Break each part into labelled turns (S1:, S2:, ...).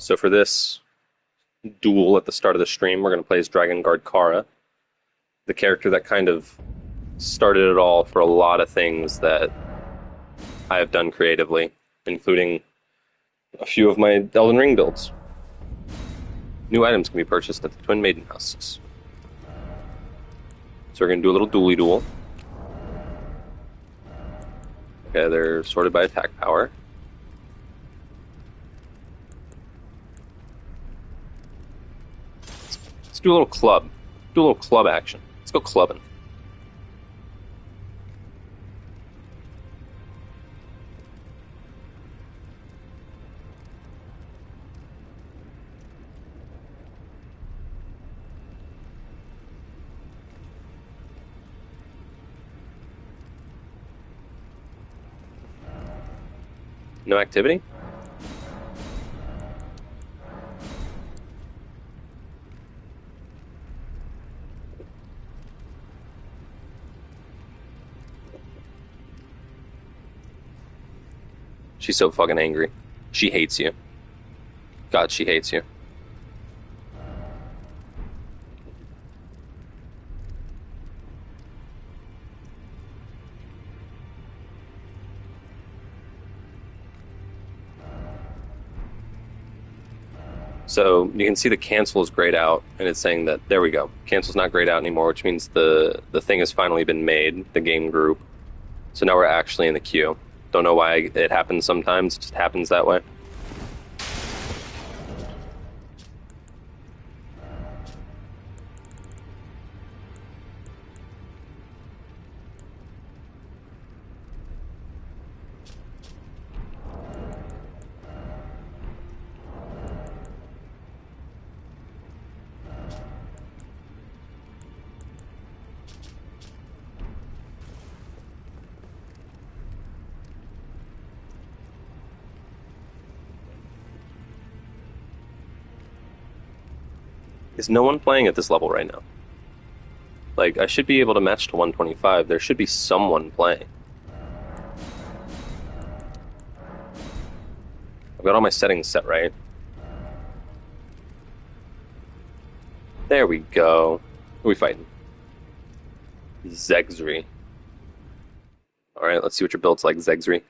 S1: So for this duel at the start of the stream, we're going to play as Dragon Guard Kara, the character that kind of started it all for a lot of things that I have done creatively, including a few of my Elden Ring builds. New items can be purchased at the Twin Maiden Houses. So we're going to do a little duely duel. Okay, they're sorted by attack power. Let's do a little club. Do a little club action. Let's go clubbing. No activity? She's so fucking angry. She hates you. God, she hates you. So you can see the cancel is grayed out, and it's saying that, there we go, cancel's not grayed out anymore, which means the thing has finally been made, the game group. So now we're actually in the queue. Don't know why it happens sometimes, it just happens that way. Is no one playing at this level right now? Like, I should be able to match to 125. There should be someone playing. I've got all my settings set right. There we go. Who are we fighting? Zegzri. Alright, let's see what your build's like, Zegzri.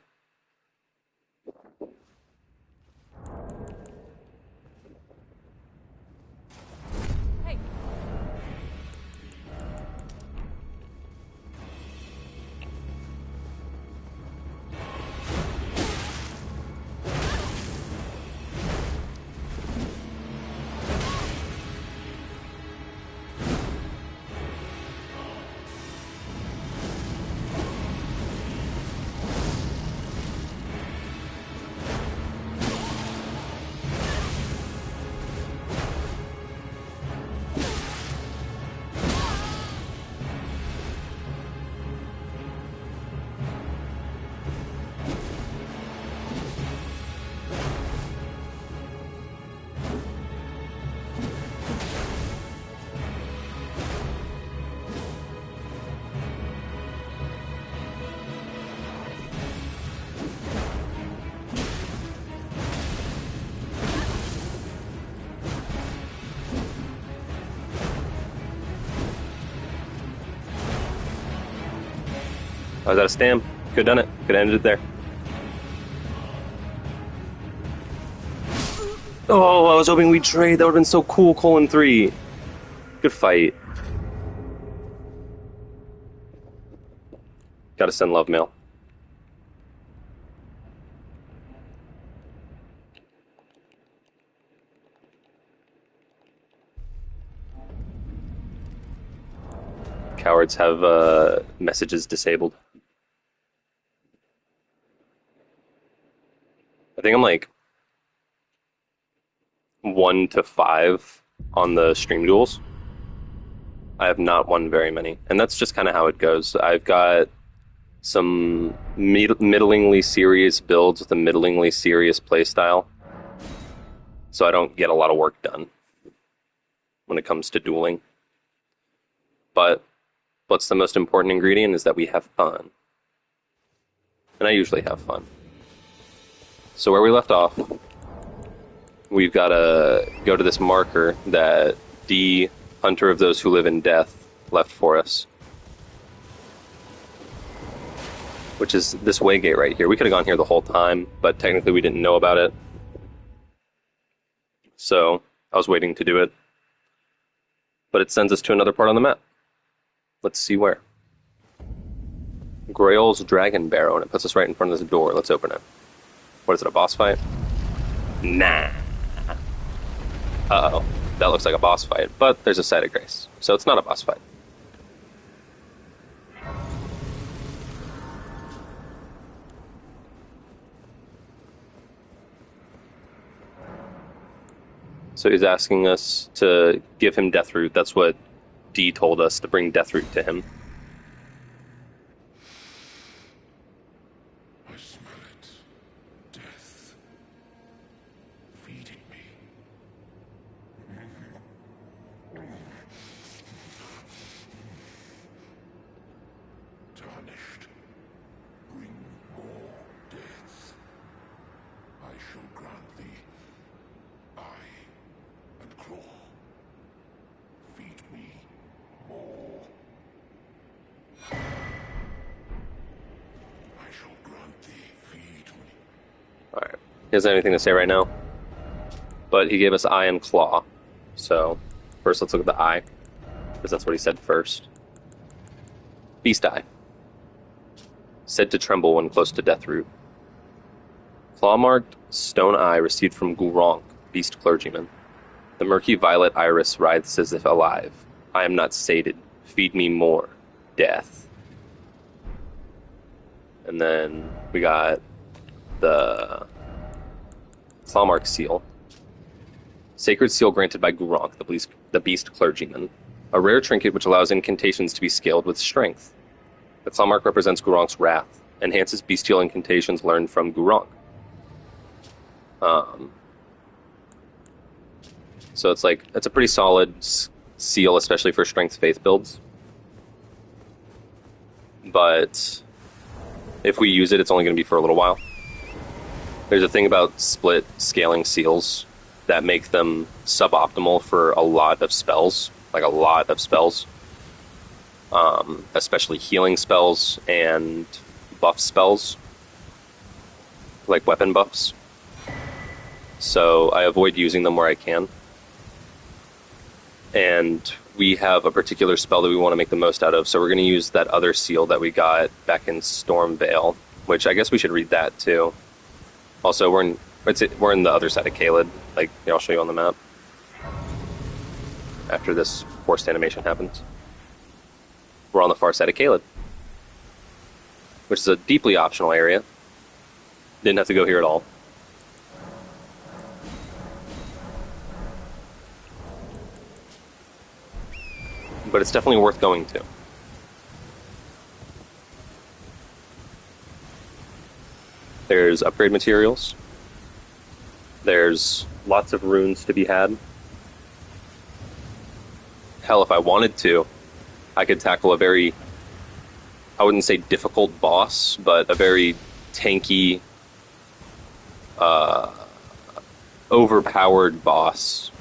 S1: I was out of stam. Could have done it. Could have ended it there. Oh, I was hoping we'd trade. That would have been so cool, colon 3. Good fight. Gotta send love mail. Cowards have messages disabled. I think I'm like 1 to 5 on the stream duels. I have not won very many, and that's just kind of how it goes. I've got some middlingly serious builds with a middlingly serious playstyle, so I don't get a lot of work done when it comes to dueling. But what's the most important ingredient is that we have fun. And I usually have fun. So where we left off, we've got to go to this marker that D, Hunter of Those Who Live in Death, left for us. Which is this waygate right here. We could have gone here the whole time, but technically we didn't know about it. So I was waiting to do it. But it sends us to another part on the map. Let's see where. Grail's Dragon Barrow, and it puts us right in front of this door. Let's open it. What is it, a boss fight? Nah. Uh-oh. That looks like a boss fight, but there's a site of grace. So it's not a boss fight. So he's asking us to give him Deathroot. That's what D told us, to bring Deathroot to him.
S2: I smell it. Death. Feeding me. Tarnished. Bring more death. I shall grant thee eye and claw. Feed me more. I shall grant thee, feed me.
S1: Alright. He doesn't have anything to say right now. But he gave us eye and claw. So, first let's look at the eye. Because that's what he said first. Beast eye. Said to tremble when close to Deathroot. Claw-marked stone eye received from Gurronk, beast clergyman. The murky violet iris writhes as if alive. I am not sated. Feed me more. Death. And then we got the Claw-marked seal. Sacred seal granted by Gurronk, the beast clergyman. A rare trinket which allows incantations to be scaled with strength. The Claw-mark represents Gurronk's wrath. Enhances bestial incantations learned from Gurronk. So it's a pretty solid seal, especially for strength faith builds. But if we use it, it's only going to be for a little while. There's a thing about split scaling seals that make them suboptimal for a lot of spells, especially healing spells and buff spells, like weapon buffs. So I avoid using them where I can. And we have a particular spell that we want to make the most out of, so we're going to use that other seal that we got back in Stormvale, which I guess we should read that too. Also, we're in the other side of Caelid. I'll show you on the map after this forced animation happens. We're on the far side of Caelid, which is a deeply optional area. Didn't have to go here at all. But it's definitely worth going to. There's upgrade materials. There's lots of runes to be had. Hell, if I wanted to, I could tackle a very, I wouldn't say difficult boss, but a very tanky, overpowered boss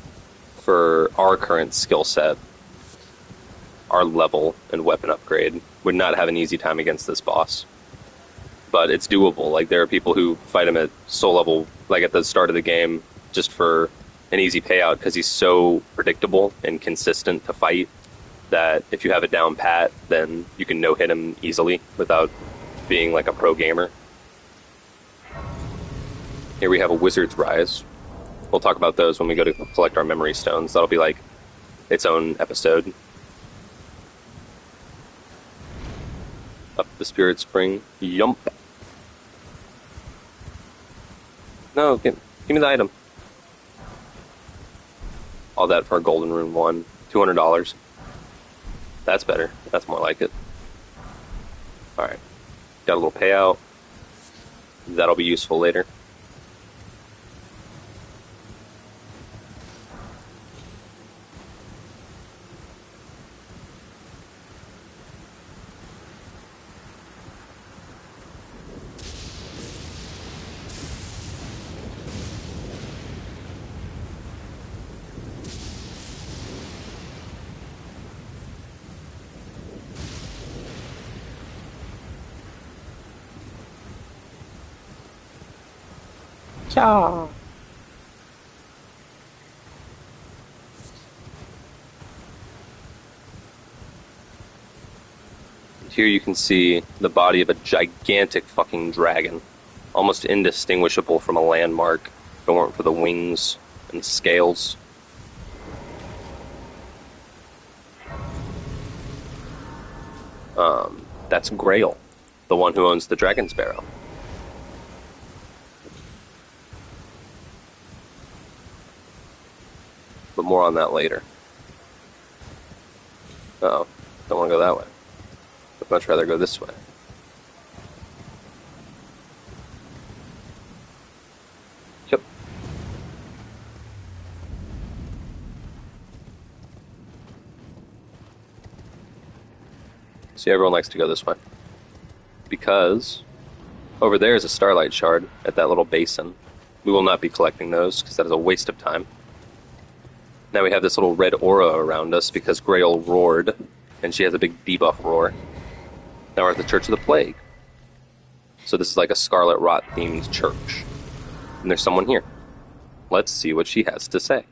S1: for our current skill set, our level and weapon upgrade. Would not have an easy time against this boss. But it's doable. There are people who fight him at soul level, at the start of the game, just for an easy payout, because he's so predictable and consistent to fight that if you have it down pat, then you can no-hit him easily without being like a pro gamer. Here we have a Wizard's Rise. We'll talk about those when we go to collect our memory stones. That'll be its own episode. Up the Spirit Spring. Yump. No, give me the item. All that for a Golden Rune 1. $200. That's better. That's more like it. Alright. Got a little payout. That'll be useful later. Yeah. Here you can see the body of a gigantic fucking dragon, almost indistinguishable from a landmark if it weren't for the wings and scales. That's Grail, the one who owns the Dragon Sparrow. But more on that later. Uh oh, don't want to go that way. I'd much rather go this way. Yep. See, everyone likes to go this way. Because over there is a Starlight Shard at that little basin. We will not be collecting those because that is a waste of time. Now we have this little red aura around us because Grail roared, and she has a big debuff roar. Now we're at the Church of the Plague. So this is like a Scarlet Rot themed church. And there's someone here. Let's see what she has to say.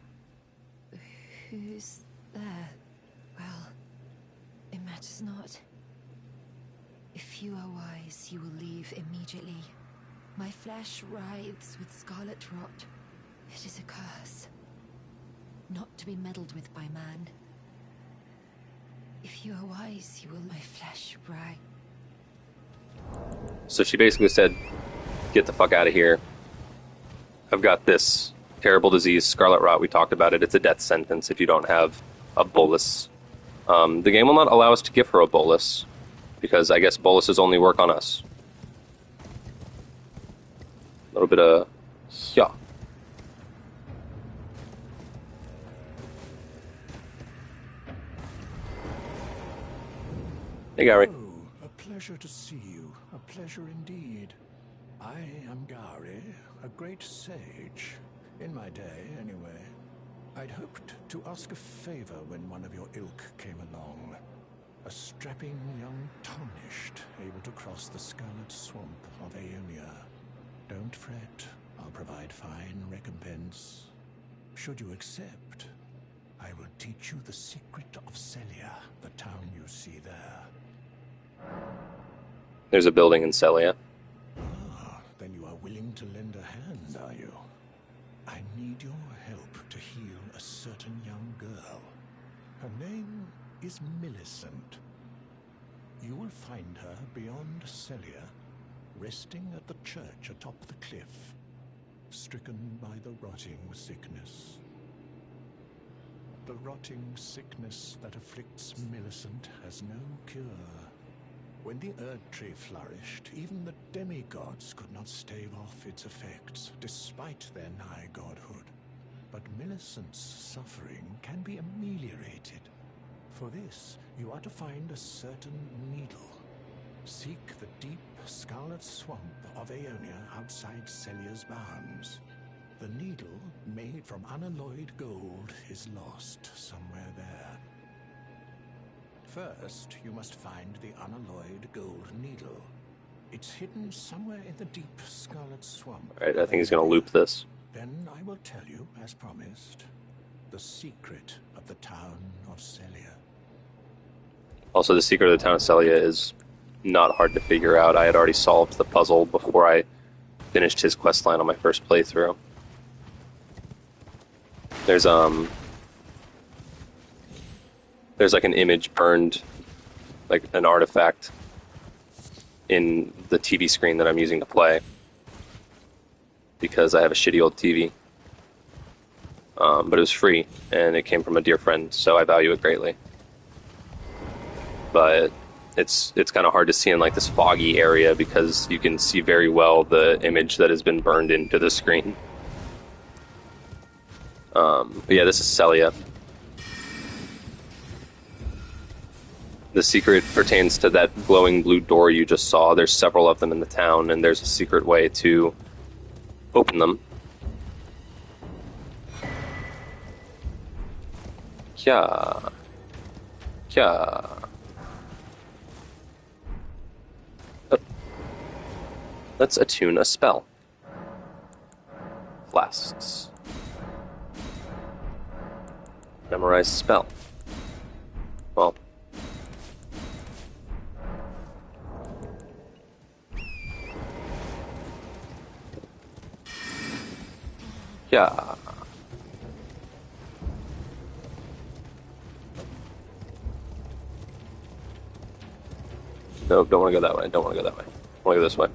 S3: Who's there? Well, it matters not. If you are wise, you will leave immediately. My flesh writhes with scarlet rot. It is a curse. Not to be meddled with by man. If you are wise, you will my flesh writhe.
S1: So she basically said, get the fuck out of here. I've got this terrible disease, Scarlet Rot. We talked about it. It's a death sentence if you don't have a bolus. The game will not allow us to give her a bolus, because I guess boluses only work on us. A little bit of... yeah. Hey, Gary.
S2: Oh, a pleasure to see you. A pleasure indeed. I am Gary, a great sage. In my day, anyway. I'd hoped to ask a favor when one of your ilk came along. A strapping young tarnished, able to cross the scarlet swamp of Aeonia. Don't fret, I'll provide fine recompense. Should you accept, I will teach you the secret of Celia, the town you see there.
S1: There's a building in Celia.
S2: Ah, then you are willing to lend a hand, are you? I need your help to heal a certain young girl. Her name is Millicent. You will find her beyond Celia, resting at the church atop the cliff, stricken by the rotting sickness. The rotting sickness that afflicts Millicent has no cure. When the Erd Tree flourished, even the demigods could not stave off its effects, despite their nigh godhood. But Millicent's suffering can be ameliorated. For this, you are to find a certain needle. Seek the deep scarlet swamp of Aeonia outside Celia's bounds. The needle, made from unalloyed gold, is lost somewhere there. First, you must find the unalloyed gold needle. It's hidden somewhere in the deep scarlet swamp.
S1: Alright, I think he's going to loop this.
S2: Then I will tell you, as promised, the secret of the town of Celia.
S1: Also, the secret of the town of Celia is not hard to figure out. I had already solved the puzzle before I finished his questline on my first playthrough. There's like an image burned, like an artifact in the TV screen that I'm using to play because I have a shitty old TV. But it was free and it came from a dear friend, so I value it greatly. But it's kind of hard to see in like this foggy area because you can see very well the image that has been burned into the screen. But yeah, this is Celia. The secret pertains to that glowing blue door you just saw. There's several of them in the town, and there's a secret way to open them. Yeah. Yeah. Let's attune a spell. Tasks. Memorize spell. Well. Yeah. Nope, don't want to go that way. Don't want to go that way. I want to go this way.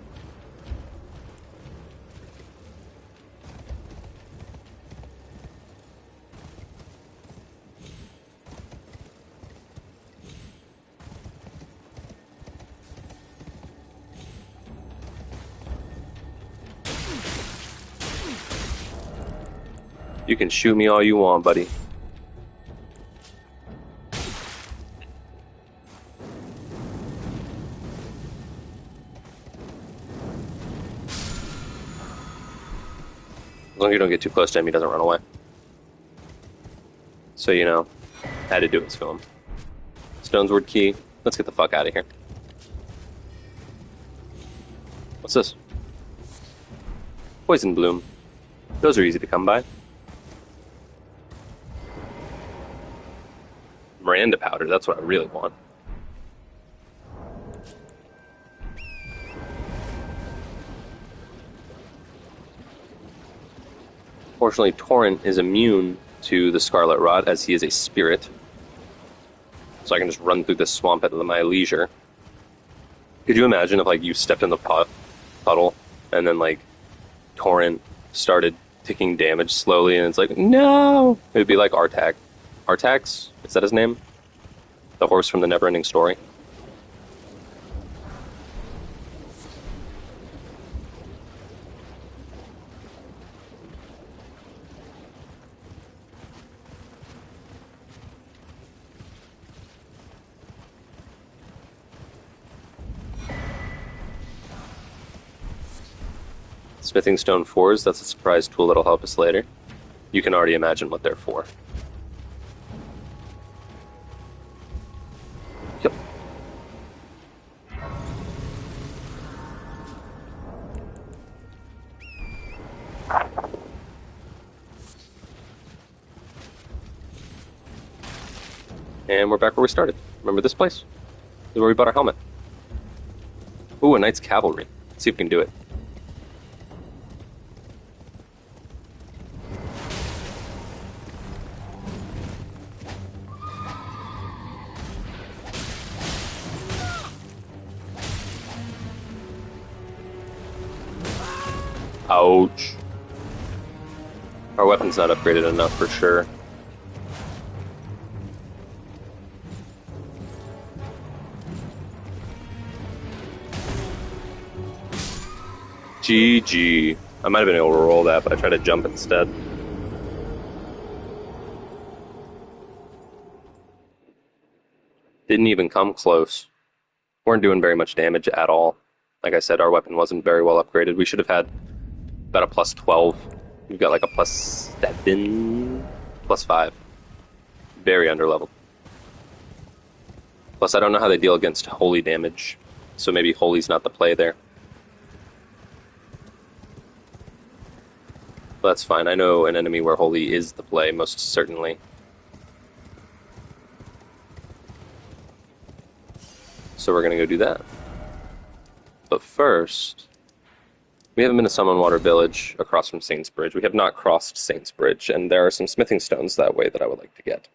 S1: You can shoot me all you want, buddy. As long as you don't get too close to him, he doesn't run away. So, you know, had to do it to him. Stonesward key. Let's get the fuck out of here. What's this? Poison bloom. Those are easy to come by. Miranda powder, that's what I really want. Fortunately, Torrent is immune to the Scarlet Rot as he is a spirit. So I can just run through this swamp at my leisure. Could you imagine if, like, you stepped in the puddle and then, like, Torrent started taking damage slowly and it's like, no! It would be like Artax. Artax? Is that his name? The horse from the Neverending Story. Smithing Stone 4s, that's a surprise tool that'll help us later. You can already imagine what they're for. Yep. And we're back where we started. Remember this place? This is where we bought our helmet. Ooh, a Knight's Cavalry. Let's see if we can do it. Ouch. Our weapon's not upgraded enough for sure. GG. I might have been able to roll that, but I tried to jump instead. Didn't even come close. Weren't doing very much damage at all. Like I said, our weapon wasn't very well upgraded. We should have had about a plus 12. We've got like a plus 7, plus 5. Very underleveled. Plus, I don't know how they deal against holy damage, so maybe holy's not the play there. But that's fine. I know an enemy where holy is the play, most certainly. So we're going to go do that. But first, we haven't been to Summonwater Village across from Saints Bridge. We have not crossed Saints Bridge, and there are some smithing stones that way that I would like to get.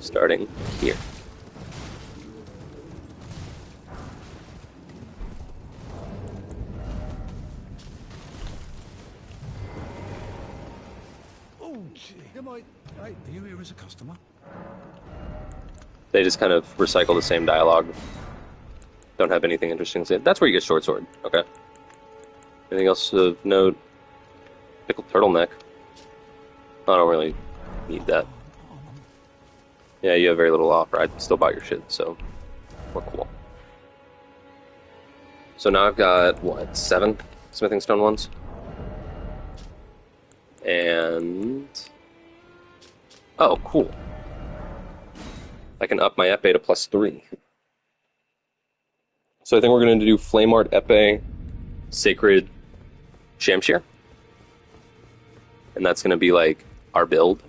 S1: Starting here.
S2: Are you here as a customer?
S1: They just kind of recycle the same dialogue. Don't have anything interesting to say. That's where you get short sword. Okay. Anything else of note? Pickled turtleneck. I don't really need that. Yeah, you have very little offer. I'd still buy your shit, so we're cool. So now I've got, what, 7 smithing stone ones? And... oh, cool. I can up my epee to +3. So I think we're going to do Flame Art Epee, Sacred Shamshir. And that's going to be like our build.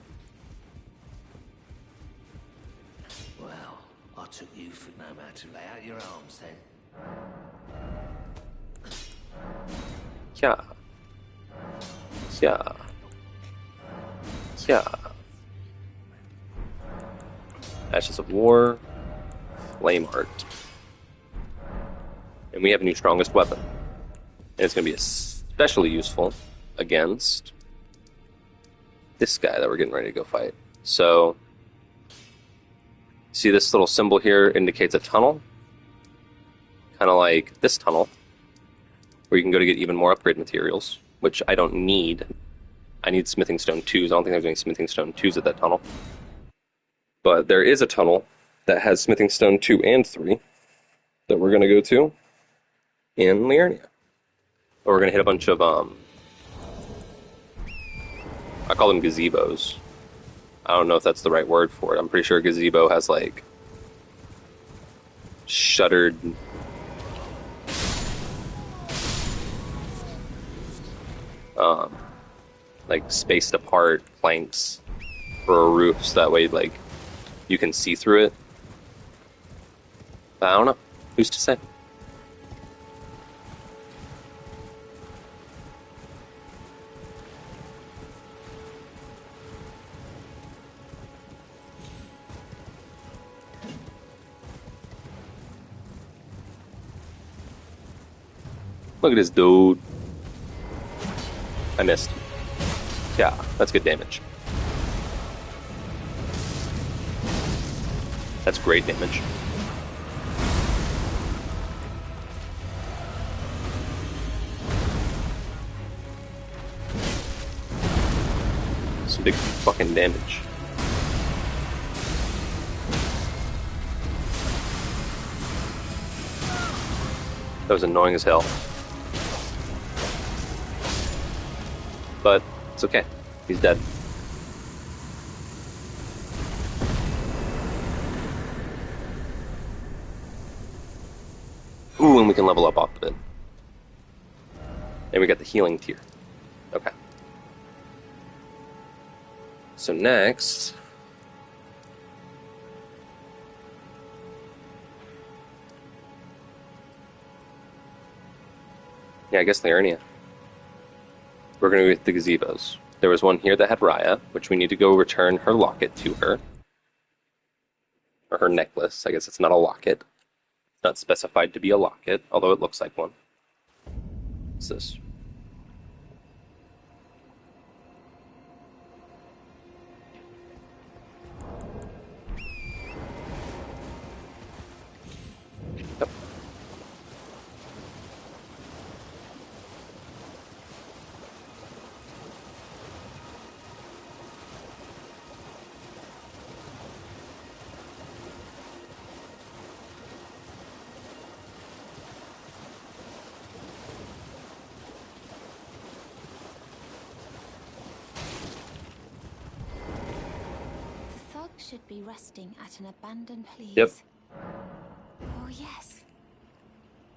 S4: Well, I took you for no man to lay out your arms then.
S1: Yeah. Yeah. Yeah. Ashes of War, Flame Art. And we have a new strongest weapon. And it's going to be especially useful against this guy that we're getting ready to go fight. So, see this little symbol here indicates a tunnel. Kind of like this tunnel, where you can go to get even more upgrade materials, which I don't need. I need smithing stone 2s. I don't think there's any smithing stone 2s at that tunnel. But there is a tunnel that has smithing stone 2 and 3 that we're going to go to in Liurnia. Or we're going to hit a bunch of, I call them gazebos. I don't know if that's the right word for it. I'm pretty sure a gazebo has, like, shuttered like spaced apart planks for a roof, so that way like you can see through it. But I don't know. Who's to say? Look at this dude. I missed. Yeah, that's good damage. That's great damage. Some big fucking damage. That was annoying as hell. But it's okay. He's dead. Ooh, and we can level up off of it. And we got the healing tier. Okay. So next... yeah, I guess Liurnia. We're going to go get the gazebos. There was one here that had Raya, which we need to go return her locket to her. Or her necklace. I guess it's not a locket. It's not specified to be a locket, although it looks like one. What's this? Yep.
S3: Should be resting at an abandoned place.
S1: Yep.
S3: Oh yes.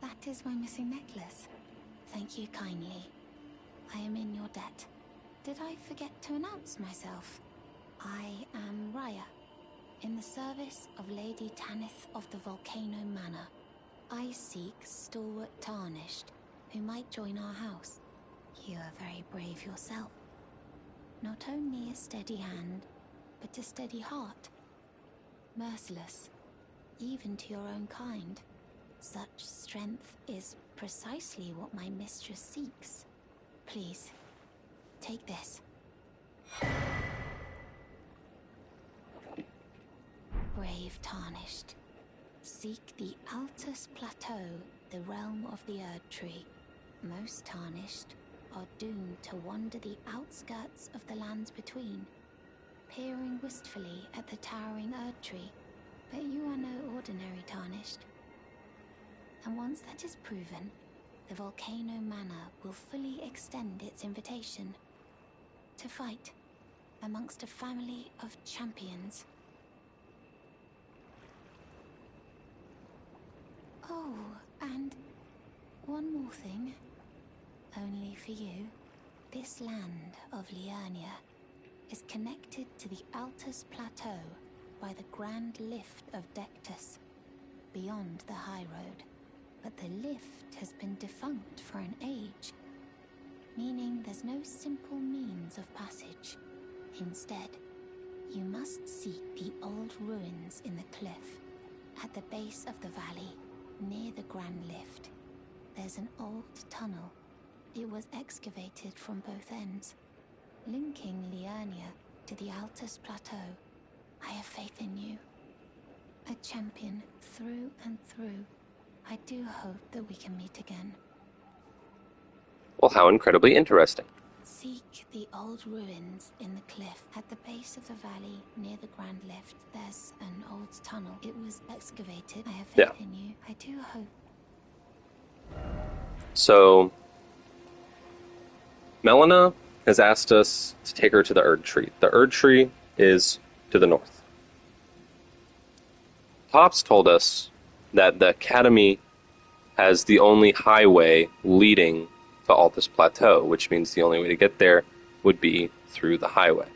S3: That is my missing necklace. Thank you kindly. I am in your debt. Did I forget to announce myself? I am Raya, in the service of Lady Tanith of the Volcano Manor. I seek stalwart Tarnished, who might join our house. You are very brave yourself. Not only a steady hand, but a steady heart. Merciless, even to your own kind. Such strength is precisely what my mistress seeks. Please, take this. Brave Tarnished. Seek the Altus Plateau, the realm of the Erd Tree. Most Tarnished are doomed to wander the outskirts of the lands between, peering wistfully at the towering Erd Tree. But you are no ordinary Tarnished. And once that is proven, the Volcano Manor will fully extend its invitation to fight amongst a family of champions.
S5: Oh, and one more thing. Only for you. This land of Liurnia is connected to the Altus Plateau by the Grand Lift of Dectus, beyond the high road. But the lift has been defunct for an age, meaning there's no simple means of passage. Instead, you must seek the old ruins in the cliff. At the base of the valley, near the Grand Lift, there's an old tunnel. It was excavated from both ends, linking Liurnia to the Altus Plateau. I have faith in you. A champion through and through. I do hope that we can meet again.
S1: Well, how incredibly interesting.
S5: Seek the old ruins in the cliff. At the base of the valley, near the Grand Lift, there's an old tunnel. It was excavated. I have faith in you. I do hope.
S1: So, Melina has asked us to take her to the Erd Tree. The Erd Tree is to the north. Tops told us that the Academy has the only highway leading to Altus Plateau, which means the only way to get there would be through the highway.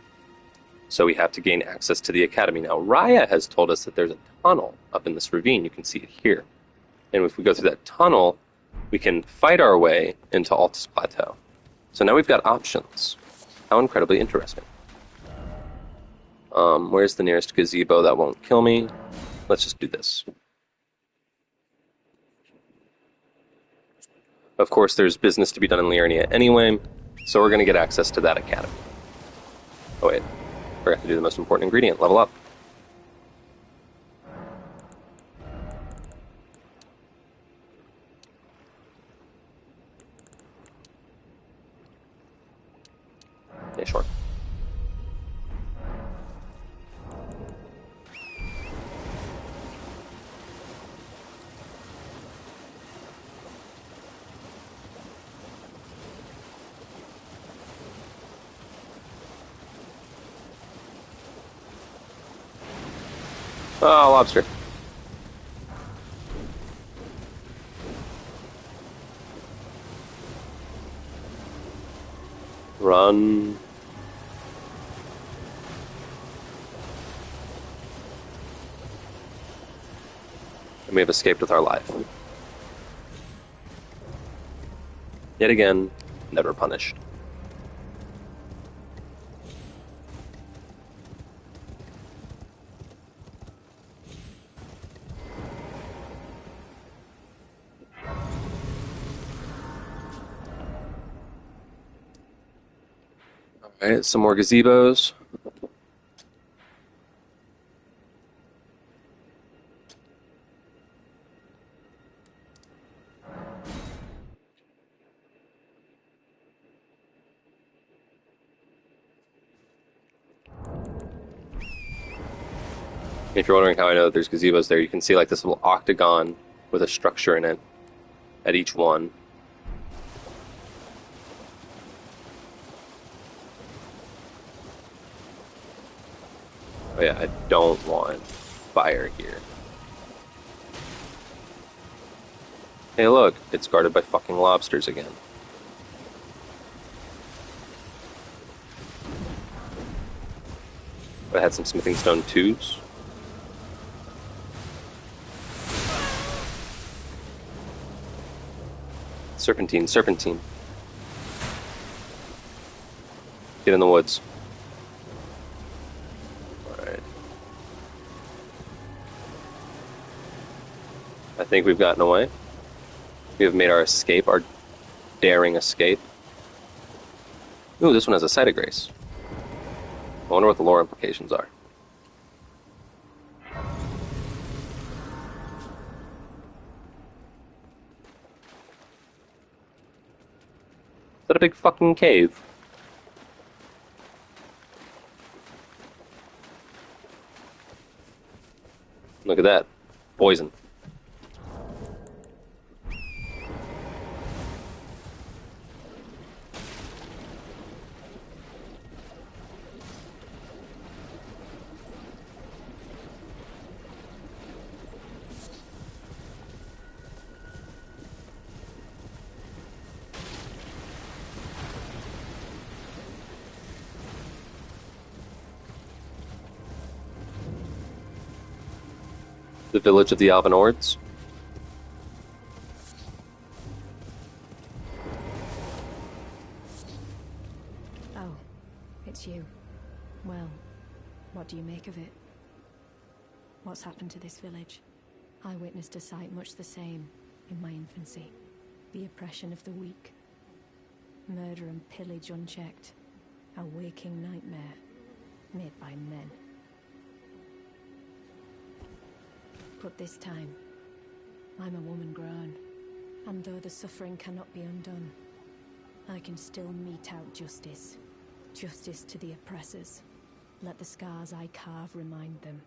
S1: So we have to gain access to the Academy. Now, Raya has told us that there's a tunnel up in this ravine. You can see it here. And if we go through that tunnel, we can fight our way into Altus Plateau. So now we've got options. How incredibly interesting. Where's the nearest gazebo that won't kill me? Let's just do this. Of course, there's business to be done in Liurnia anyway, so we're going to get access to that academy. Oh wait, forgot to do the most important ingredient, level up. Yeah, sure. Oh, lobster. Run. And we have escaped with our life. Yet again, never punished. Alright, some more gazebos. If you're wondering how I know that there's gazebos there, you can see like this little octagon with a structure in it at each one. Oh yeah, I don't want fire here. Hey look, it's guarded by fucking lobsters again. I had some smithing stone tubes. Serpentine, serpentine. Get in the woods. Alright. I think we've gotten away. We have made our escape, our daring escape. Ooh, this one has a site of grace. I wonder what the lore implications are. Is that a big fucking cave? Look at that. Poison. The village of the Alvanords.
S3: Oh, it's you. Well, what do you make of it? What's happened to this village? I witnessed a sight much the same in my infancy. The oppression of the weak. Murder and pillage unchecked. A waking nightmare made by men. But this time, I'm a woman grown, and though the suffering cannot be undone, I can still mete out justice. Justice to the oppressors. Let the scars I carve remind them.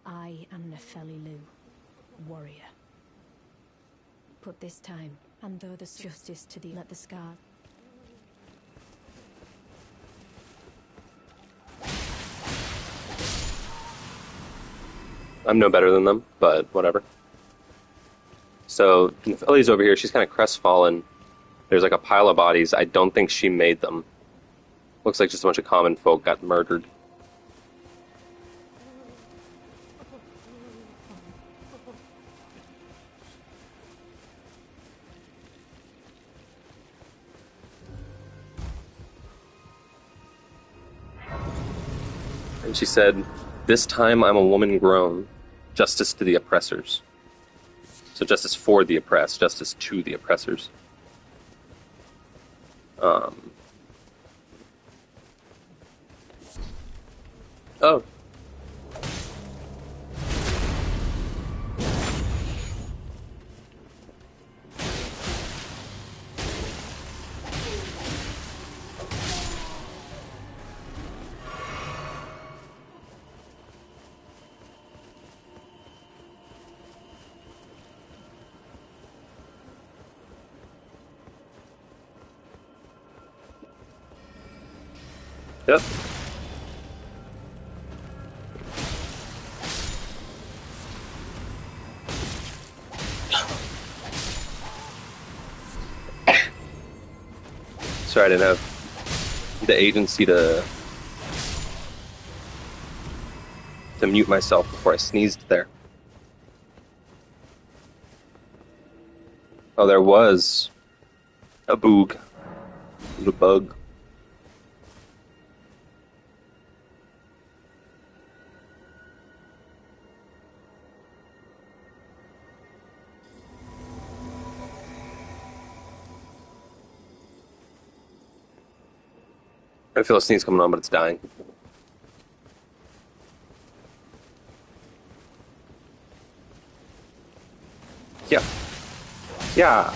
S3: I am Nefeli Lu, warrior. But this time, and though the justice to the let the scars.
S1: I'm no better than them, but whatever. So Nefeli's over here. She's kind of crestfallen. There's like a pile of bodies. I don't think she made them. Looks like just a bunch of common folk got murdered. And she said, "This time I'm a woman grown. Justice to the oppressors." So justice for the oppressed, justice to the oppressors. Oh. Yep. Sorry, I didn't have the agency to mute myself before I sneezed there. Oh, there was a boog. A bug. I feel a sneeze coming on, but it's dying. Yeah. Yeah.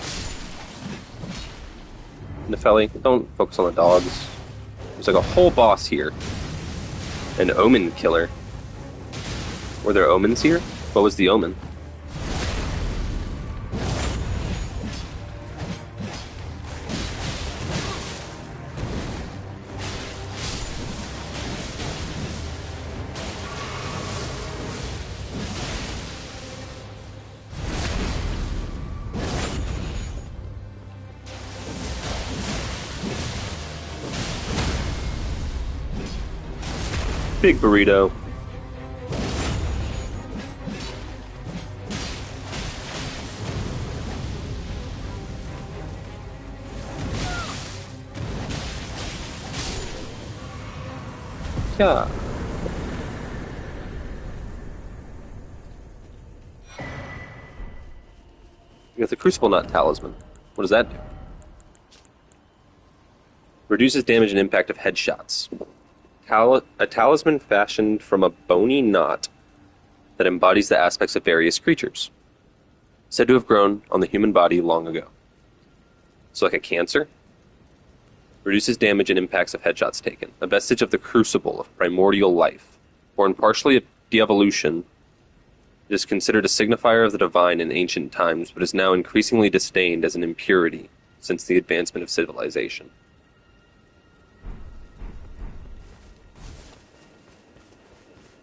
S1: Nefeli, don't focus on the dogs. There's like a whole boss here. An omen killer. Were there omens here? What was the omen? Big burrito. Yeah. You got the Crucible Knot Talisman. What does that do? Reduces damage and impact of headshots. A talisman fashioned from a bony knot that embodies the aspects of various creatures. Said to have grown on the human body long ago. So like a cancer? Reduces damage and impacts of headshots taken. A vestige of the crucible of primordial life. Born partially of de-evolution, it is considered a signifier of the divine in ancient times, but is now increasingly disdained as an impurity since the advancement of civilization.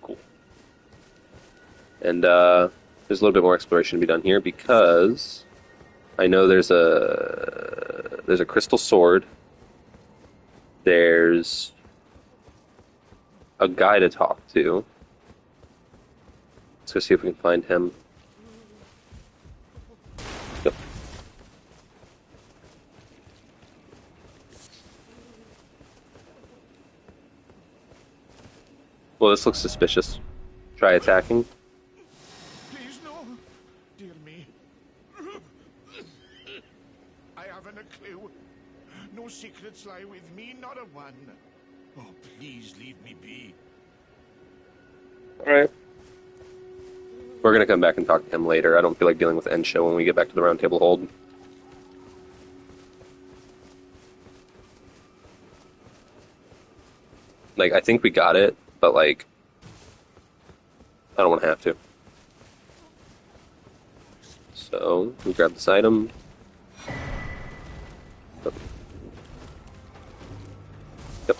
S1: Cool. And there's a little bit more exploration to be done here because I know there's a crystal sword. There's a guy to talk to. go see if we can find him. Yep. Well, this looks suspicious. Try attacking.
S2: Please, no. Dear me. I haven't a clue. No secrets lie with me, not a one. Oh, please leave me be.
S1: Alright. We're gonna come back and talk to him later. I don't feel like dealing with Ensho when we get back to the Round Table Hold. Like, I think we got it, but, like, I don't want to have to. So, we grab this item. Yep.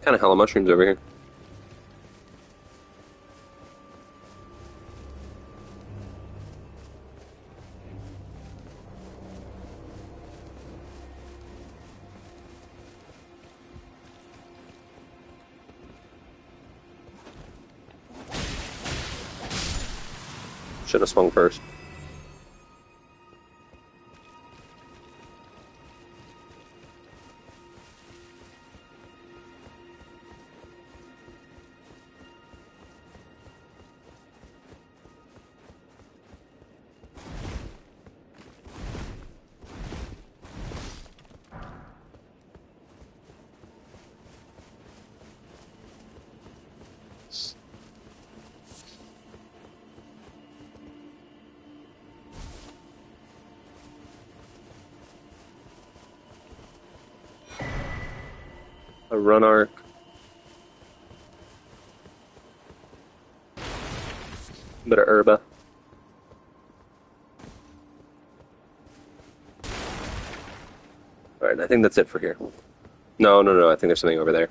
S1: Kind of hella mushrooms over here. Should have swung first. A run arc. Bit of herba. Alright, I think that's it for here. No, I think there's something over there.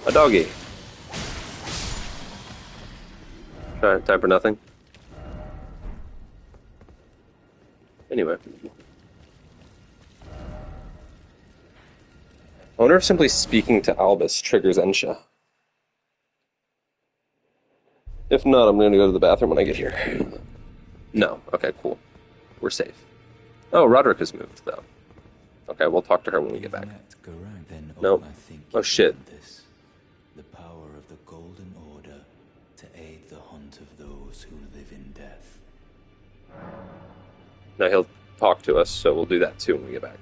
S1: A doggy. Time for nothing. Anyway. I wonder if simply speaking to Albus triggers Ensha. If not, I'm going to go to the bathroom when I get here. No. Okay, cool. We're safe. Oh, Roderick has moved, though. Okay, we'll talk to her when we get back. Nope. Oh, shit.
S6: The power of the Golden Order to aid the hunt of those who live in death.
S1: Now he'll talk to us, so we'll do that too when we get back.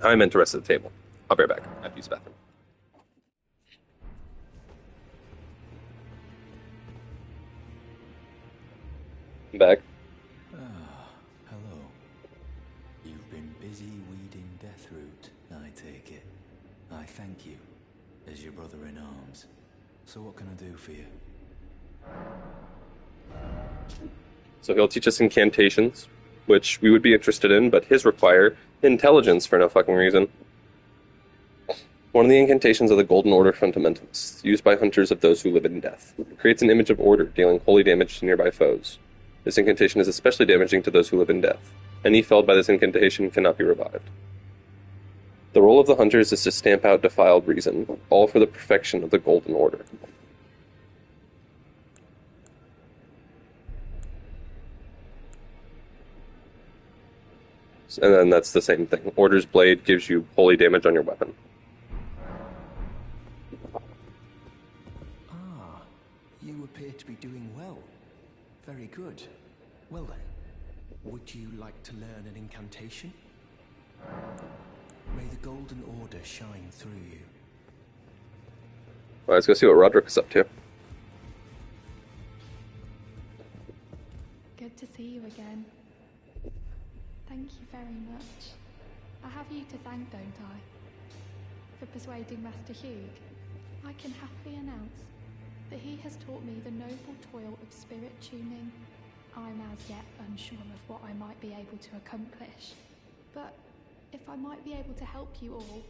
S1: I'm meant to rest at the table. I'll be right back. I have to use the bathroom. I'm back.
S6: Ah, hello. You've been busy weeding Deathroot, I take it. I thank you, as your brother in arms. So what can I do for you?
S1: So he'll teach us incantations, which we would be interested in, but his require intelligence for no fucking reason. One of the incantations of the Golden Order Fundamentalists, used by hunters of those who live in death, creates an image of order, dealing holy damage to nearby foes. This incantation is especially damaging to those who live in death. Any felled by this incantation cannot be revived. The role of the hunters is to stamp out defiled reason, all for the perfection of the Golden Order. And then that's the same thing. Order's Blade gives you holy damage on your weapon.
S7: Ah, you appear to be doing well. Very good. Well then, would you like to learn an incantation? May the Golden Order shine through you.
S1: Well, let's go see what Roderick is up to.
S8: Good to see you again. Thank you very much. I have you to thank, don't I? For persuading Master Hugh. I can happily announce that he has taught me the noble toil of spirit tuning. I'm as yet unsure of what I might be able to accomplish, but if I might be able to help you all,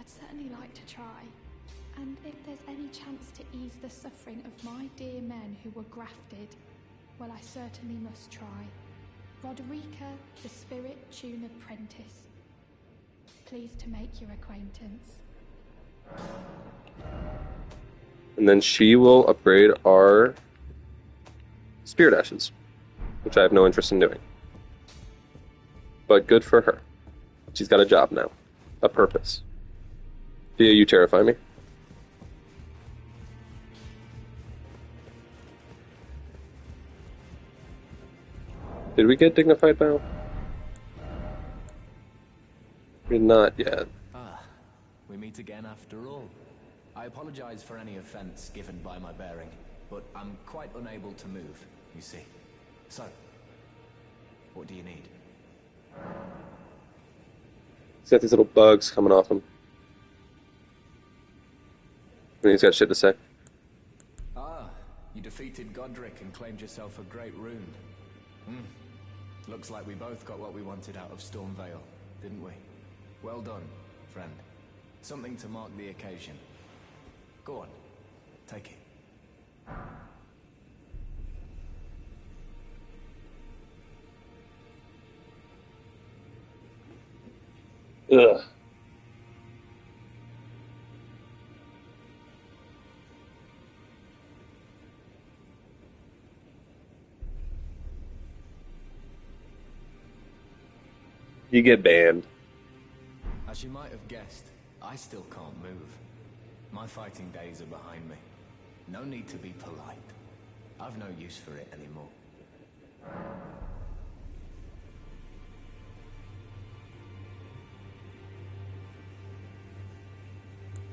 S8: I'd certainly like to try. And if there's any chance to ease the suffering of my dear men who were grafted, well, I certainly must try. Roderica, the Spirit Tune Apprentice. Pleased to make your acquaintance.
S1: And then she will upgrade our Spirit Ashes, which I have no interest in doing. But good for her. She's got a job now. A purpose. Thea, you terrify me. Did we get Dignified Bow? We're not yet.
S9: Ah, we meet again after all. I apologize for any offense given by my bearing, but I'm quite unable to move, you see. So, what do you need?
S1: He's got these little bugs coming off him. And he's got shit to say.
S9: Ah, you defeated Godric and claimed yourself a great rune. Looks like we both got what we wanted out of Stormvale, didn't we? Well done, friend. Something to mark the occasion. Go on, take it.
S1: Ugh. You get banned.
S9: As you might have guessed, I still can't move. My fighting days are behind me. No need to be polite. I've no use for it anymore.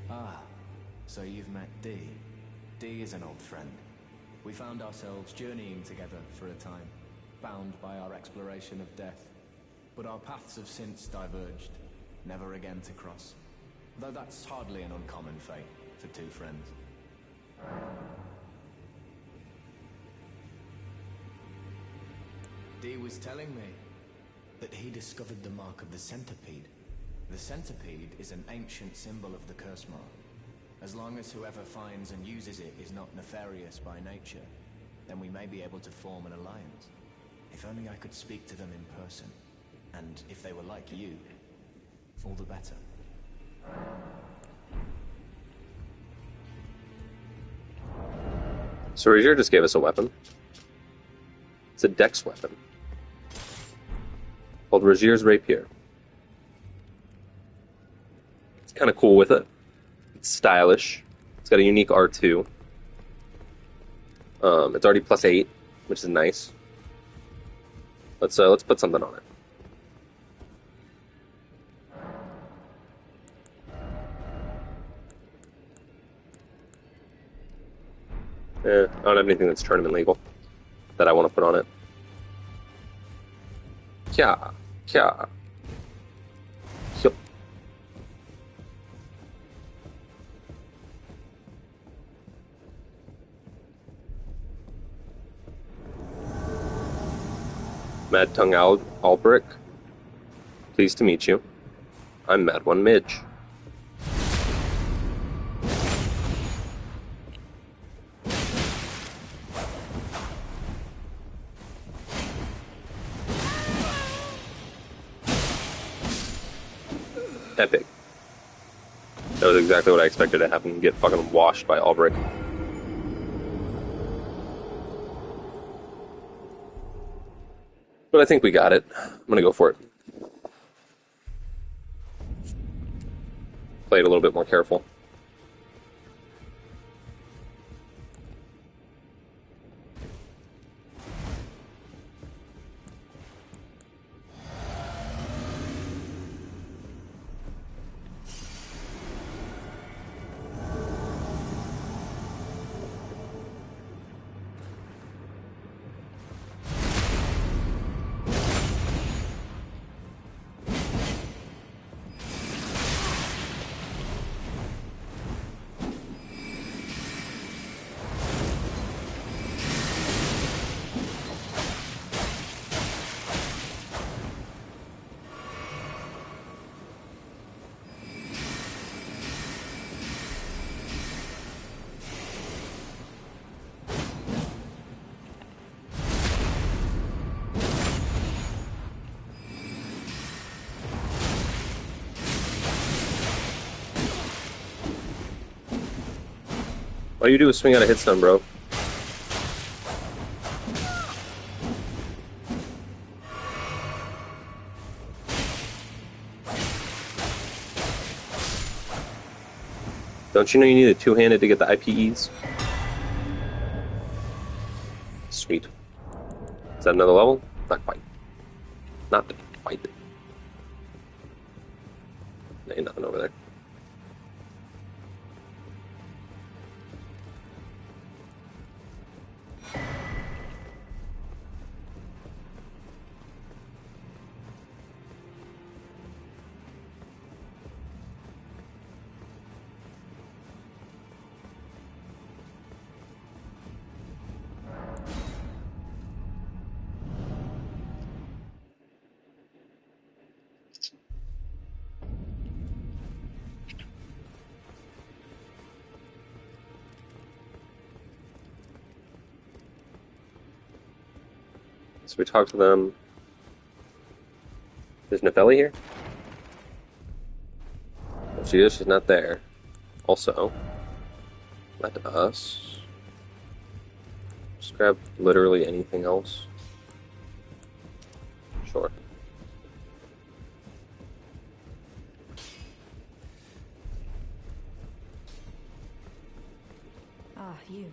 S9: Ah, so you've met Dee. Dee is an old friend. We found ourselves journeying together for a time, bound by our exploration of death. But our paths have since diverged, never again to cross. Though that's hardly an uncommon fate for two friends. Dee was telling me that he discovered the mark of the centipede. The centipede is an ancient symbol of the curse mark. As long as whoever finds and uses it is not nefarious by nature, then we may be able to form an alliance. If only I could speak to them in person. And if they were like you, all the better.
S1: So Razier just gave us a weapon. It's a dex weapon. Called Razier's Rapier. It's kind of cool with it. It's stylish. It's got a unique R2. It's already +8, which is nice. Let's put something on it. I don't have anything that's tournament legal that I want to put on it. Yeah. Yep. Mad Tongue Albrick. Pleased to meet you. I'm Mad One Midge. Epic. That was exactly what I expected to happen. Get fucking washed by Albrick. But I think we got it. I'm gonna go for it. Play it a little bit more careful. All you do is swing out a hitstone, bro. Don't you know you need a two-handed to get the IPEs? Sweet. Is that another level? Not quite. Not quite. There ain't nothing over there. So we talk to them. Is Nepheli here? If she is, she's not there. Also, let us just grab literally anything else. Sure.
S3: Ah, you.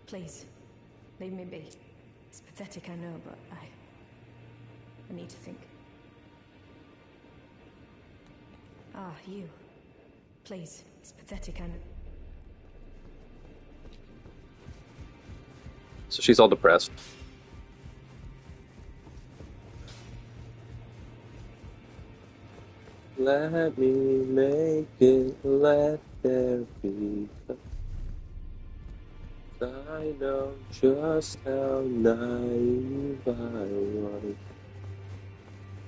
S3: Please, leave me be. It's pathetic, I know, but I need to think. Ah, you. Please, it's pathetic, I know.
S1: So she's all depressed. Let me make it, let there be. I know just how naive I was.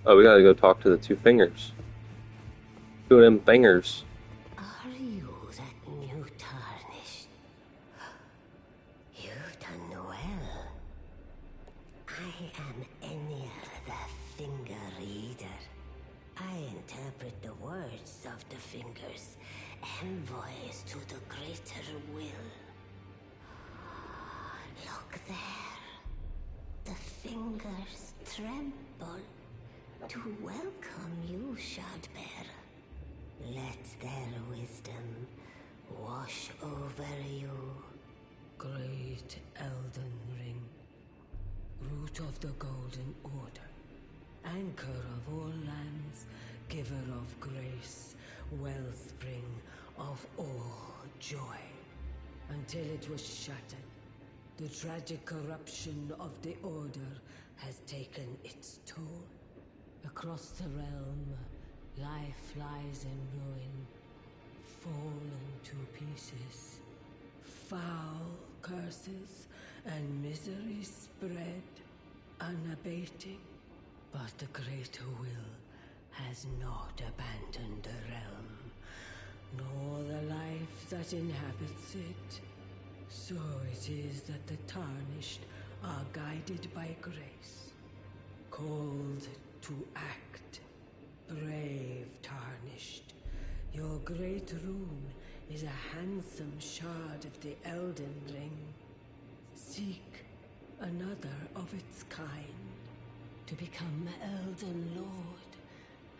S1: Oh, we gotta go talk to the two fingers. Two of them fingers.
S10: Are you that new tarnished? You've done well. I am Enya the Finger Reader. I interpret the words of the fingers, envoys to the greater will. Look there. The fingers tremble to welcome you, Shardbearer. Let their wisdom wash over you.
S11: Great Elden Ring, root of the Golden Order, anchor of all lands, giver of grace, wellspring of all joy. Until it was shattered, the tragic corruption of the Order has taken its toll. Across the realm, life lies in ruin, fallen to pieces. Foul curses and misery spread, unabating. But the greater will has not abandoned the realm, nor the life that inhabits it. So it is that the tarnished are guided by grace, called to act. Brave tarnished, your great rune is a handsome shard of the Elden Ring. Seek another of its kind, to become Elden Lord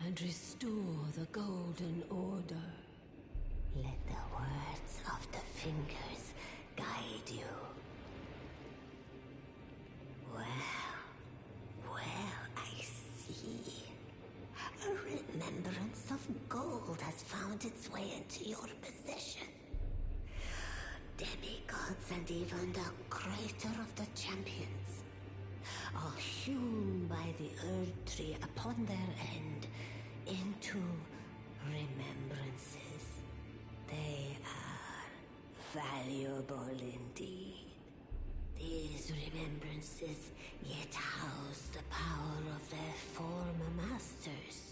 S11: and restore the Golden Order.
S10: Let the words of the fingers guide you. Well, I see. A remembrance of gold has found its way into your possession. Demigods and even the creator of the champions are hewn by the Earth Tree upon their end into remembrances. They are valuable indeed. These remembrances yet house the power of their former masters.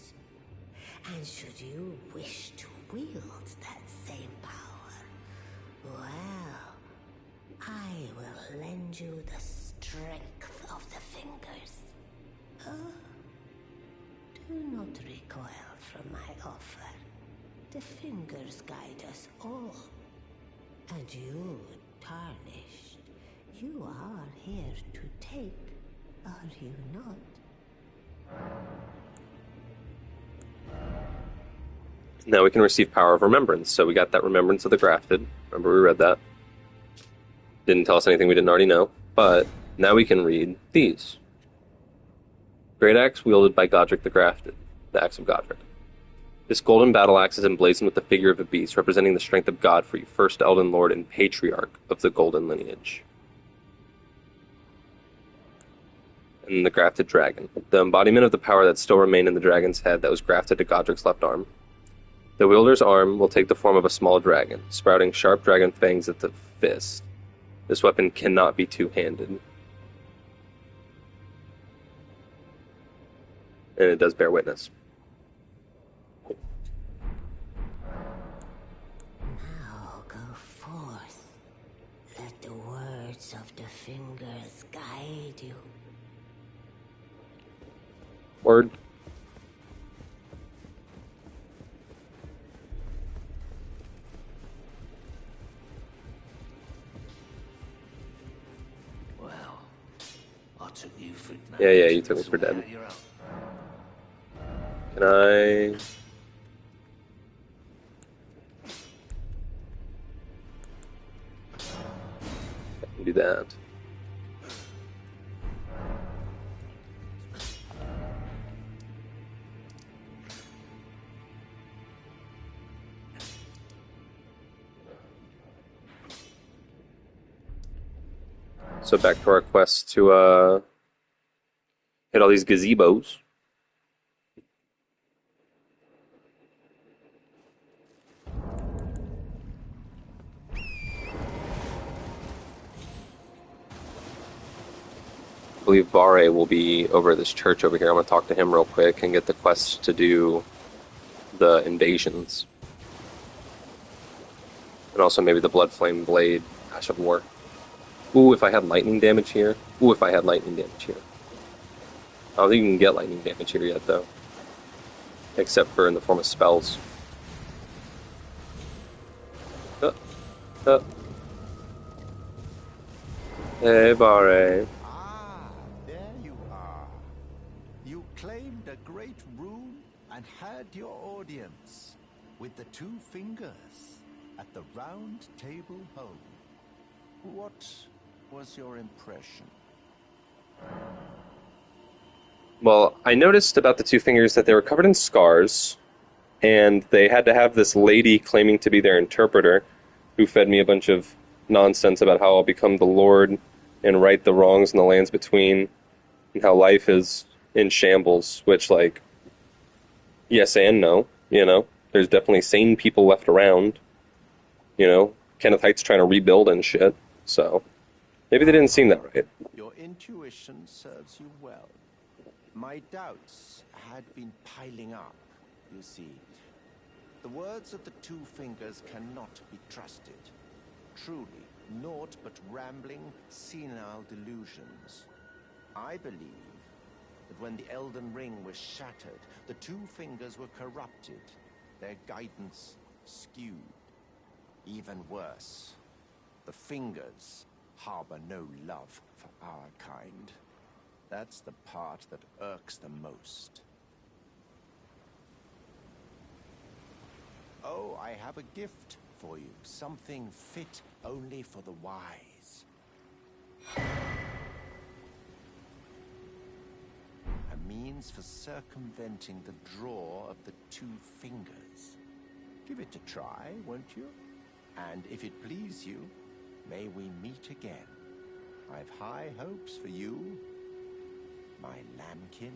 S10: And should you wish to wield that same power, well, I will lend you the strength of the fingers. Do not recoil from my offer. The fingers guide us all. And you, tarnished, you are here to take, are you not?
S1: Now we can receive Power of Remembrance. So we got that Remembrance of the Grafted. Remember we read that. Didn't tell us anything we didn't already know. But now we can read these. Great Axe wielded by Godric the Grafted. The Axe of Godric. This golden battle axe is emblazoned with the figure of a beast, representing the strength of Godfrey, first Elden Lord and Patriarch of the Golden Lineage. And the Grafted Dragon. The embodiment of the power that still remained in the dragon's head that was grafted to Godric's left arm. The wielder's arm will take the form of a small dragon, sprouting sharp dragon fangs at the fist. This weapon cannot be two-handed. And it does bear witness.
S10: Now go forth. Let the words of the fingers guide you.
S1: Word.
S4: Well, I took you for
S1: Yeah, you took me for dead. Can I... do that. So back to our quest to hit all these gazebos. I believe Vare will be over at this church over here. I'm going to talk to him real quick and get the quest to do the invasions. And also maybe the Blood Flame Blade Ash of War. Ooh, if I had lightning damage here. Ooh, if I had lightning damage here. I don't think you can get lightning damage here yet, though. Except for in the form of spells. Hey, Vare.
S2: Ah, there you are. You claimed a great rune and had your audience with the two fingers at the round table home. What was your impression?
S1: Well, I noticed about the two fingers that they were covered in scars, and they had to have this lady claiming to be their interpreter, who fed me a bunch of nonsense about how I'll become the Lord and right the wrongs in the lands between, and how life is in shambles, which, like, yes and no, you know? There's definitely sane people left around, you know? Kenneth Height's trying to rebuild and shit, so maybe they didn't seem that right.
S2: Your intuition serves you well. My doubts had been piling up, you see. The words of the two fingers cannot be trusted. Truly, naught but rambling, senile delusions. I believe that when the Elden Ring was shattered, the two fingers were corrupted, their guidance skewed. Even worse, the fingers harbor no love for our kind. That's the part that irks them most. Oh, I have a gift for you. Something fit only for the wise. A means for circumventing the draw of the two fingers. Give it a try, won't you? And if it please you, may we meet again. I've high hopes for you, my lambkin.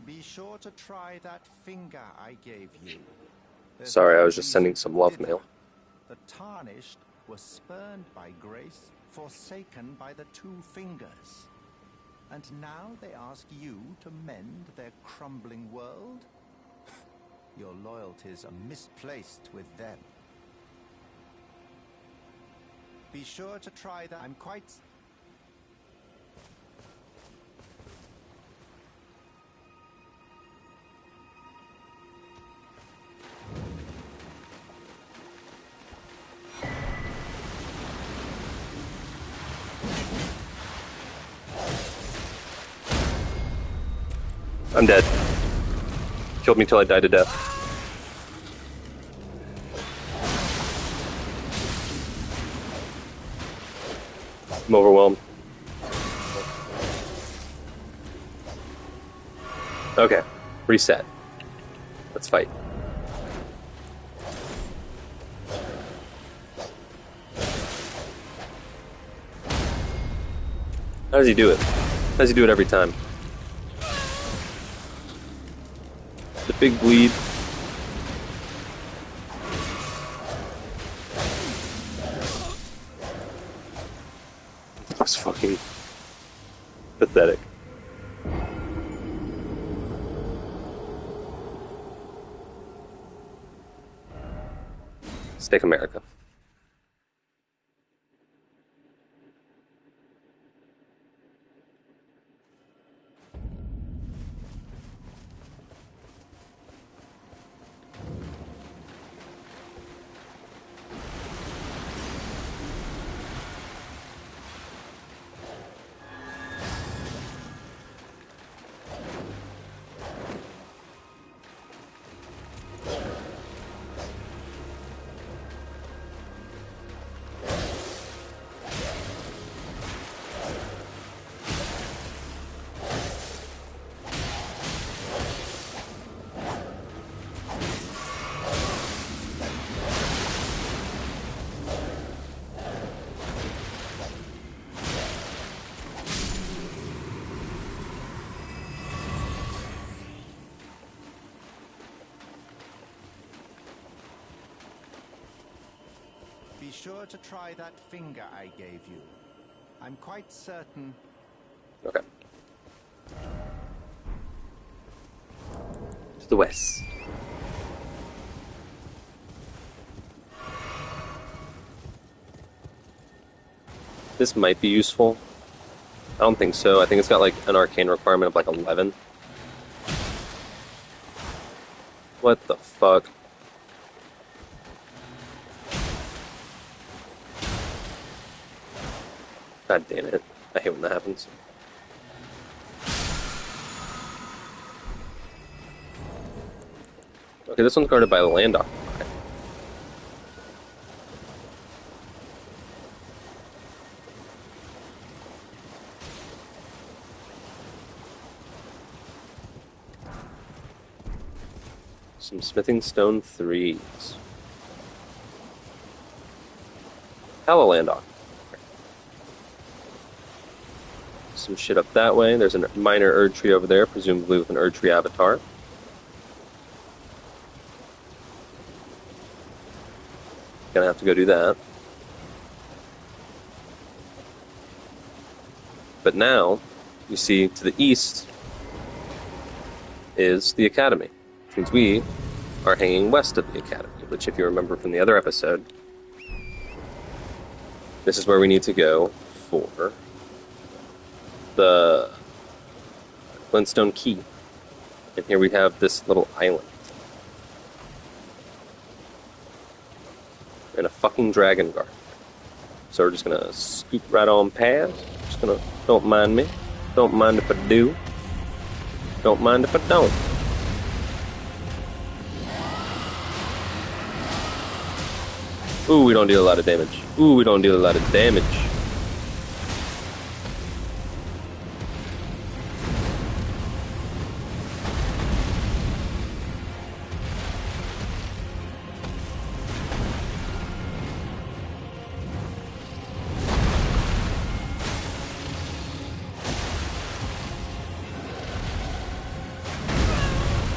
S2: Be sure to try that finger I gave you.
S1: Sorry, I was just sending some love mail.
S2: The tarnished were spurned by grace, forsaken by the two fingers. And now they ask you to mend their crumbling world?
S12: Your loyalties are misplaced with them. Be sure to try that. I'm quite...
S1: I'm dead. Killed me till I died to death. I'm overwhelmed. Okay, reset. Let's fight. How does he do it? How does he do it every time? The big bleed. That was fucking pathetic. Steak America.
S12: Be sure to try that finger I gave you. I'm quite certain...
S1: Okay. To the west. This might be useful. I don't think so. I think it's got like an arcane requirement of like 11. What the fuck? God damn it. I hate when that happens. Okay, this one's guarded by the land occupier. Some smithing stone 3s. Hella land occupier. Some shit up that way. There's a minor Erd tree over there, presumably with an Erd tree avatar. Gonna have to go do that. But now, you see to the east is the Academy, which means we are hanging west of the Academy, which if you remember from the other episode, this is where we need to go for the Glintstone Key. And here we have this little island. And a fucking dragon guard. So we're just gonna scoot right on past. Just gonna, don't mind me. Don't mind if I do. Don't mind if I don't. Ooh, we don't deal a lot of damage. Ooh, we don't deal a lot of damage.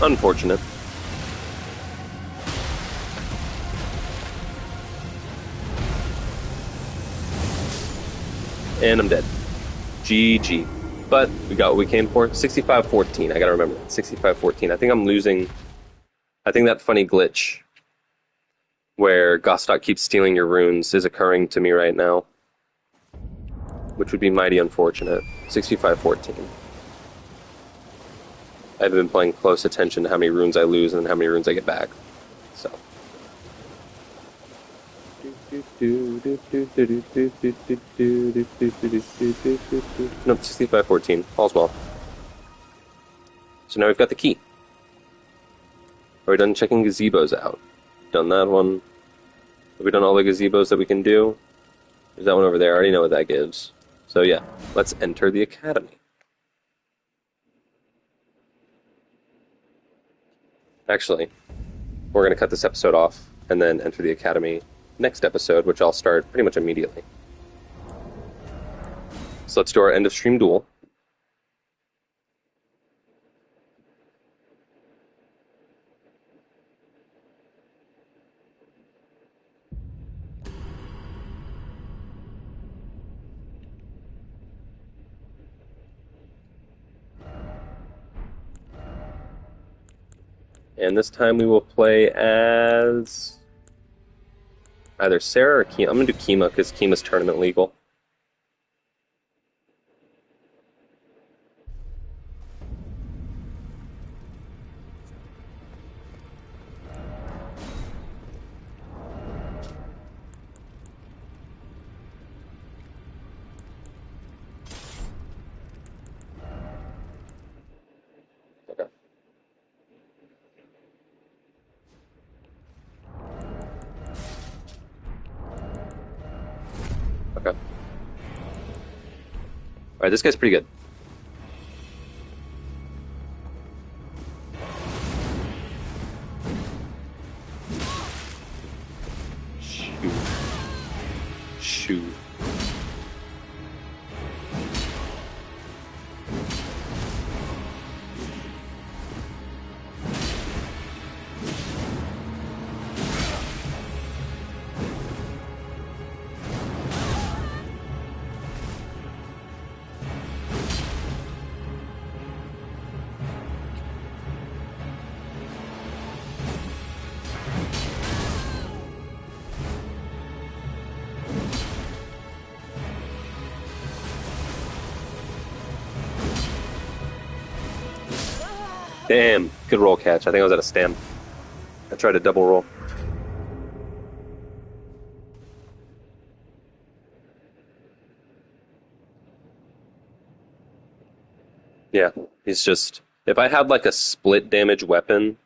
S1: Unfortunate. And I'm dead. GG. But we got what we came for. 65-14. I gotta remember that. 65-14. I think I'm losing I think that funny glitch where Gostok keeps stealing your runes is occurring to me right now, which would be mighty unfortunate. 65-14. I've been paying close attention to how many runes I lose and how many runes I get back. So. Nope, 65-14. All's well. So now we've got the key. Are we done checking gazebos out? Done that one. Have we done all the gazebos that we can do? There's that one over there. I already know what that gives. So yeah, let's enter the academy. Actually, we're going to cut this episode off and then enter the academy next episode, which I'll start pretty much immediately. So let's do our end of stream duel. And this time we will play as either Sarah or Kima. I'm going to do Kima because Kima's tournament legal. Okay. Okay. Alright, this guy's pretty good. Shoot. Shoot. Damn, good roll catch. I think I was at a stand. I tried a double roll. Yeah, he's just... If I had like a split damage weapon...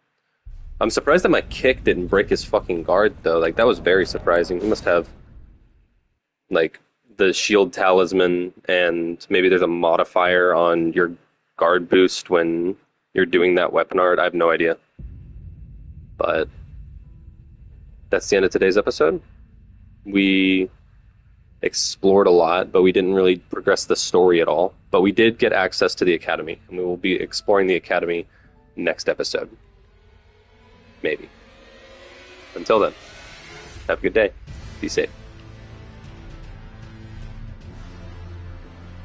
S1: I'm surprised that my kick didn't break his fucking guard though. Like, that was very surprising. He must have like the shield talisman, and maybe there's a modifier on your guard boost when you're doing that weapon art. I have no idea. But that's the end of today's episode. We explored a lot, but we didn't really progress the story at all. But we did get access to the academy, and we will be exploring the academy next episode. Maybe. Until then, have a good day. Be safe.